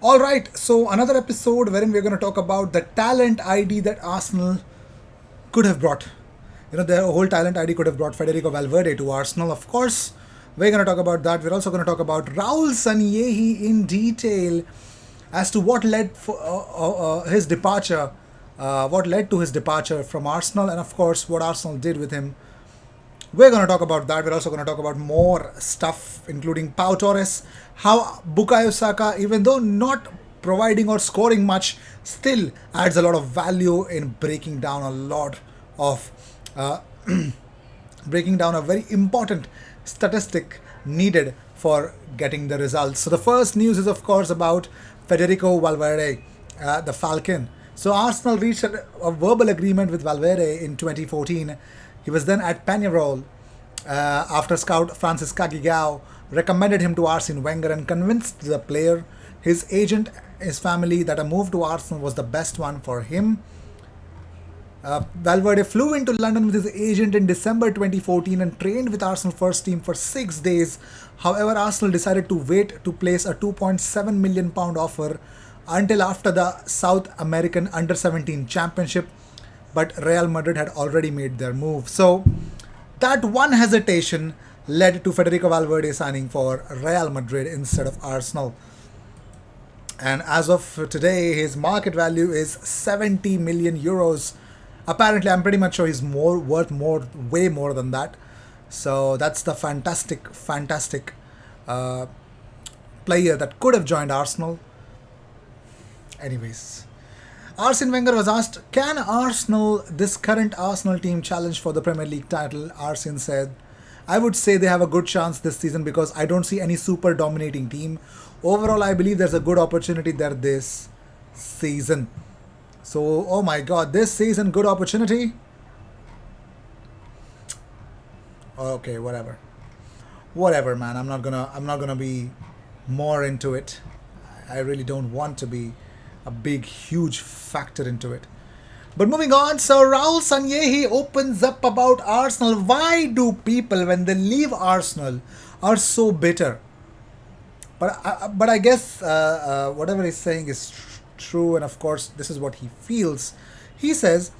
All right, so another episode wherein we're going to talk about the talent ID that Arsenal could have brought. The whole talent ID could have brought Federico Valverde to Arsenal. Of course, we're going to talk about that. We're also going to talk about Raul Sanyehi in detail as to what led for his departure, what led to his departure from Arsenal, and of course, what Arsenal did with him. We're going to talk about that. We're also going to talk about more stuff, including Pau Torres, how Bukayo Saka, even though not providing or scoring much, still adds a lot of value in breaking down a lot of, uh, breaking down a very important statistic needed for getting the results. So the first news is, of course, about Federico Valverde, the Falcon. So Arsenal reached a verbal agreement with Valverde in 2014. He was then at Peñarol after scout Francis Cagigao recommended him to Arsene Wenger and convinced the player, his agent, his family that a move to Arsenal was the best one for him. Valverde flew into London with his agent in December 2014 and trained with Arsenal first team for 6 days. However, Arsenal decided to wait to place a £2.7 million offer until after the South American Under-17 Championship, but Real Madrid had already made their move. So that one hesitation led to Federico Valverde signing for Real Madrid instead of Arsenal. And as of today, his market value is 70 million euros. Apparently, I'm pretty much sure he's way more than that. So that's the fantastic player that could have joined Arsenal. Anyways, Arsene Wenger was asked, can Arsenal, this current Arsenal team, challenge for the Premier League title? Arsene said, I would say they have a good chance this season because I don't see any super dominating team. Overall, I believe there's a good opportunity there this season. So, oh my god, this season, good opportunity? Okay, whatever. Whatever, man. I'm not gonna be more into it. I really don't want to be a big, huge factor into it. But moving on, so Raul Sanyehi opens up about Arsenal. Why do people, when they leave Arsenal, are so bitter? But I guess whatever he's saying is true, and of course, this is what he feels. He says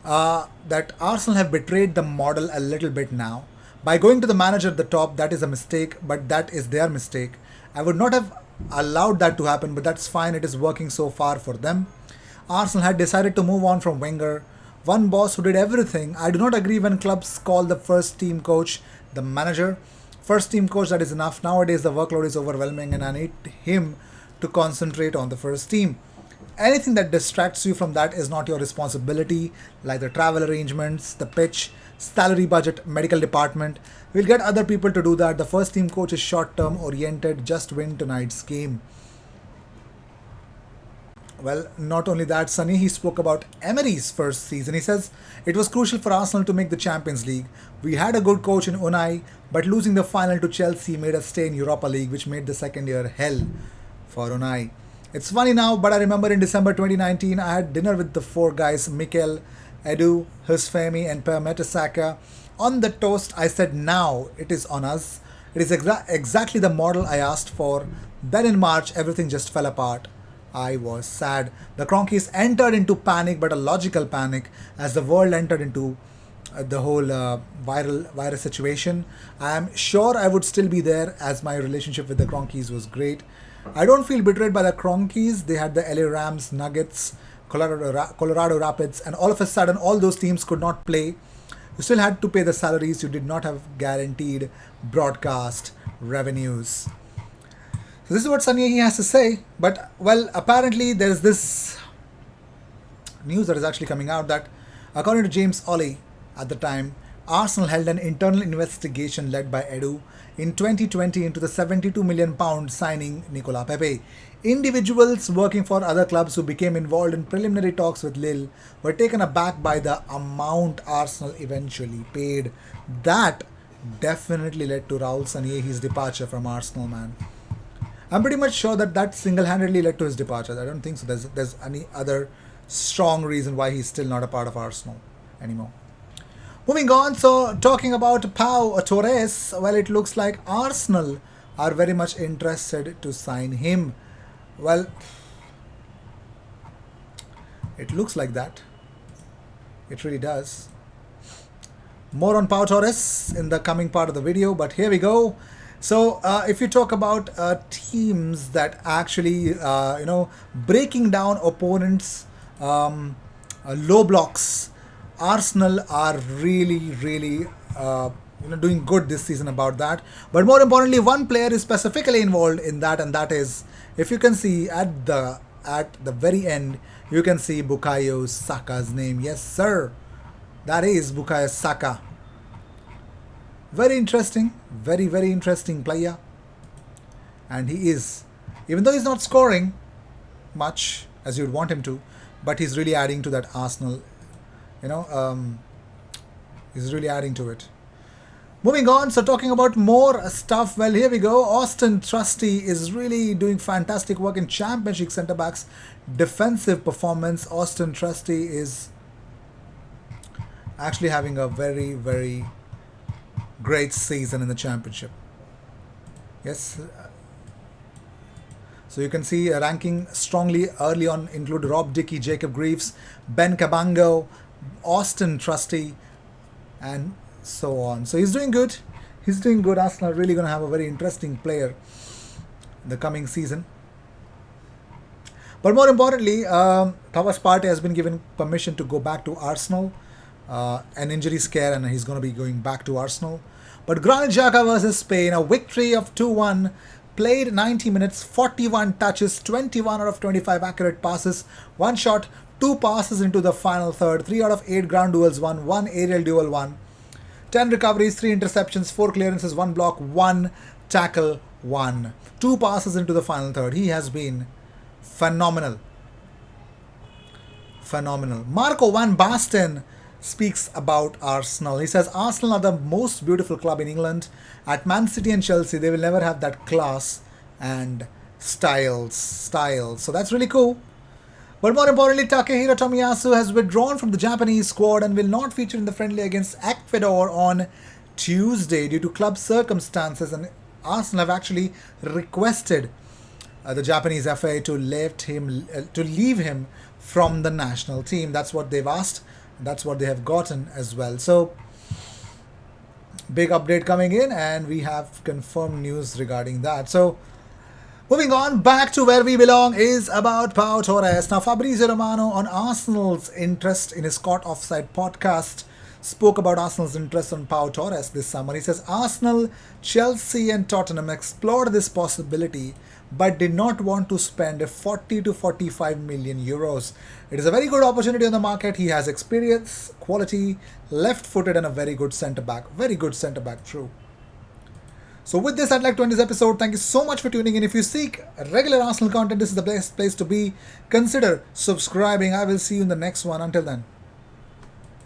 that Arsenal have betrayed the model a little bit now. By going to the manager at the top, that is a mistake, but that is their mistake. I would not have allowed that to happen, but that's fine. It is working so far for them. Arsenal had decided to move on from Wenger, one boss who did everything. I do not agree when clubs call the first team coach the manager. First team coach, that is enough. Nowadays, the workload is overwhelming and I need him to concentrate on the first team. Anything that distracts you from that is not your responsibility, like the travel arrangements, the pitch, salary budget, medical department. We'll get other people to do that. The first team coach is short term oriented, just win tonight's game. Well, not only that, Sonny, he spoke about Emery's first season. He says, it was crucial for Arsenal to make the Champions League. We had a good coach in Unai, but losing the final to Chelsea made us stay in Europa League, which made the second year hell for Unai. It's funny now, but I remember in December 2019, I had dinner with the four guys, Mikel, Edu, Husfemi, and Per Mertesacker. On the toast, I said, now it is on us. It is exactly the model I asked for. Then in March, everything just fell apart. I was sad. The Cronkies entered into panic, but a logical panic, as the world entered into the whole virus situation. I am sure I would still be there, as my relationship with the Cronkies was great. I don't feel betrayed by the Cronkies. They had the LA Rams, Nuggets, Colorado Rapids, and all of a sudden, all those teams could not play. You still had to pay the salaries. You did not have guaranteed broadcast revenues. So this is what Sanyehi has to say. But, well, apparently there's this news that is actually coming out that, according to James Ollie at the time, Arsenal held an internal investigation led by Edu in 2020 into the £72 million signing Nicola Pepe. Individuals working for other clubs who became involved in preliminary talks with Lille were taken aback by the amount Arsenal eventually paid. That definitely led to Raul Sanyehi's departure from Arsenal, man. I'm pretty much sure that that single-handedly led to his departure. I don't think so. There's any other strong reason why he's still not a part of Arsenal anymore. Moving on, so talking about Pau Torres, well, it looks like Arsenal are very much interested to sign him. Well, it looks like that. It really does. More on Pau Torres in the coming part of the video, but here we go. So, if you talk about teams that actually, breaking down opponents' low blocks, Arsenal are really, really, doing good this season about that. But more importantly, one player is specifically involved in that, and that is, if you can see at the very end, you can see Bukayo Saka's name. Yes, sir. That is Bukayo Saka. Very interesting, very, very interesting player. And he is, even though he's not scoring much as you'd want him to, but he's really adding to that Arsenal, you know, he's really adding to it. Moving on, so talking about more stuff, well, here we go. Austin Trusty is really doing fantastic work in Championship centre backs defensive performance. Austin Trusty is actually having a very, very great season in the Championship. Yes. So you can see a ranking strongly early on include Rob Dickey, Jacob Greaves, Ben Cabango, Austin Trusty, and so on. So he's doing good. He's doing good. Arsenal are really going to have a very interesting player in the coming season. But more importantly, Thomas Partey has been given permission to go back to Arsenal. An injury scare, and he's going to be going back to Arsenal. But Granit Xhaka versus Spain, a victory of 2-1. Played 90 minutes, 41 touches, 21 out of 25 accurate passes, 1 shot, 2 passes into the final third, 3 out of 8 ground duels won, 1 aerial duel won, 10 recoveries, 3 interceptions, 4 clearances, 1 block, 1 tackle, 1. 2 passes into the final third. He has been phenomenal. Phenomenal. Marco van Basten speaks about Arsenal. He says, Arsenal are the most beautiful club in England. At Man City and Chelsea, they will never have that class and style. So that's really cool. But more importantly, Takehiro Tomiyasu has withdrawn from the Japanese squad and will not feature in the friendly against Ecuador on Tuesday due to club circumstances. And Arsenal have actually requested the Japanese FA to leave him from the national team. That's what they've asked. That's what they have gotten as well. So, big update coming in, and we have confirmed news regarding that. So, moving on back to where we belong is about Pau Torres. Now, Fabrizio Romano on Arsenal's interest in his Caught Offside podcast spoke about Arsenal's interest on Pau Torres this summer. He says Arsenal, Chelsea and Tottenham explored this possibility but did not want to spend 40 to 45 million euros. It is a very good opportunity on the market. He has experience, quality, left-footed and a very good centre-back. Very good centre-back, true. So with this, I'd like to end this episode. Thank you so much for tuning in. If you seek regular Arsenal content, this is the best place to be. Consider subscribing. I will see you in the next one. Until then.